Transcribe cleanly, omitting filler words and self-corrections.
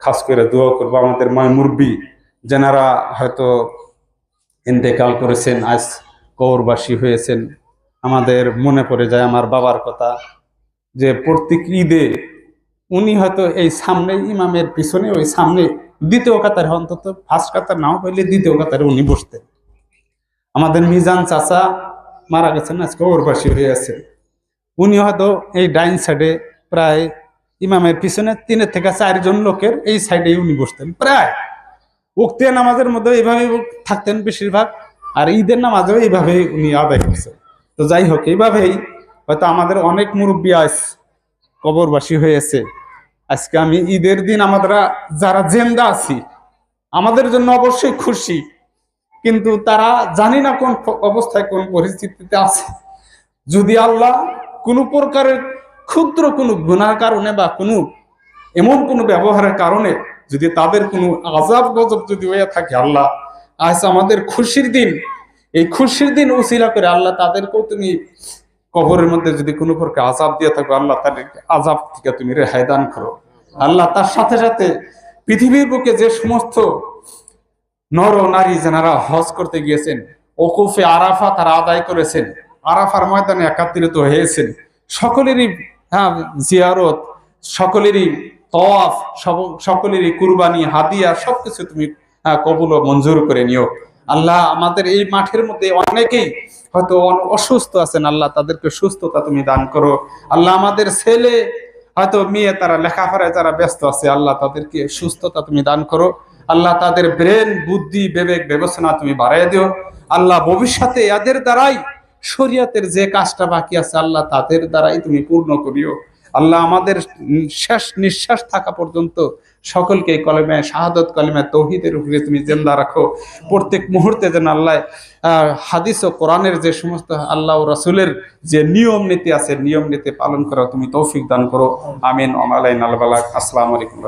খাস করে দোয়া করবো আমাদের মুরব্বী যেনারা হয়তো ইন্তেকাল করেছেন, আজ কবরবাসী হয়েছেন। আমাদের মনে পড়ে যায় আমার বাবার কথা, যে প্রত্যেক ঈদে উনি হয়তো এই সামনে ইমামের পিছনে ওই সামনে দ্বিতীয় কাতারে, অন্তত ফার্স্ট কাতার নাও পাইলে দ্বিতীয় কাতারে উনি বসতেন। আমাদের মিজান চাচা মারা গেছেন, আজকে কবরবাসী হয়ে আছে। উনি হয়তো এই ডাইন সাইডে প্রায় ইমামের পিছনে 3 থেকে 4 জন লোকের এই সাইডে উনি বসতেন। প্রায় উক্তে নামাজের মধ্যে এইভাবে থাকতেন বেশিরভাগ, আর ঈদের নামাজেও এইভাবে উনি আদায় করছেন। তো যাই হোক, এইভাবেই হয়তো আমাদের অনেক মুরব্বী আজ কবরবাসী হয়েছে। আজকে আমি ঈদের দিন আমরা যারা জেন্দা আছি আমাদের জন্য অবশ্যই খুশি, কিন্তু তারা জানি না কোন অবস্থায় কোন পরিস্থিতিতে আছে। যদি আল্লাহ কোনো প্রকারের ক্ষুদ্র কোনো গুনার কারণে বা কোনো এমন কোনো ব্যবহারের কারণে যদি তাদের কোনো আযাব গজব যদি হয়ে থাকে, আল্লাহ আজ আমাদের খুশির দিন, এই খুশির দিন উসিলা করে আল্লাহ তাদেরকেও তুমি কবরের মধ্যে যদি কোনো প্রকার আযাব দিয়ে থাকো, আল্লাহ তাদেরকে আযাব থেকে তুমি রেহাই দান করো। আল্লাহ তার সাথে সাথে পৃথিবীর বুকে যে সমস্ত নর নারী যারা হজ করতে গিয়েছেন, ওকুফে আরাফা তারা আদায় করেছেন, আরাফার ময়দানে একত্রিত হয়েছেন, সকলেরই জিয়ারত, সকলেরই তওয়াফ, সকলেরই কুরবানি, হাদিয়া সবকিছু তুমি কবুল ও মঞ্জুর করে নিও। আল্লাহ আমাদের এই মাঠের মধ্যে অনেকেই হয়তো অসুস্থ আছেন, আল্লাহ তাদেরকে সুস্থতা তুমি দান করো। আল্লাহ আমাদের ছেলে হয়তো মেয়ে তারা লেখাপড়ায় যারা ব্যস্ত আছে, আল্লাহ তাদেরকে সুস্থতা তুমি দান করো। আল্লাহ তাদের ব্রেন, বুদ্ধি, বিবেক, বিবেচনা তুমি বাড়াই দিও। আল্লাহ ভবিষ্যতে এদের দ্বারাই শরীয়তের যে কাজটা বাকি আছে, আল্লাহ তাদের দ্বারাই তুমি পূর্ণ করিও। আল্লাহ আমাদের শেষ নিঃশ্বাস থাকা পর্যন্ত সকলকে কলেমায়ে শাহাদত, কলেমায়ে তাওহীদের উপরে তুমি জিন্দা রাখো। প্রত্যেক মুহূর্তে যেন আল্লাহ হাদিস ও কোরআনের যে সমস্ত আল্লাহ ও রাসূলের যে নিয়ম নীতি আছে, নিয়ম নীতি পালন করা তুমি তৌফিক দান করো। আমিন। ওয়া আলাইনা আল বালাগ। আসসালামু আলাইকুম।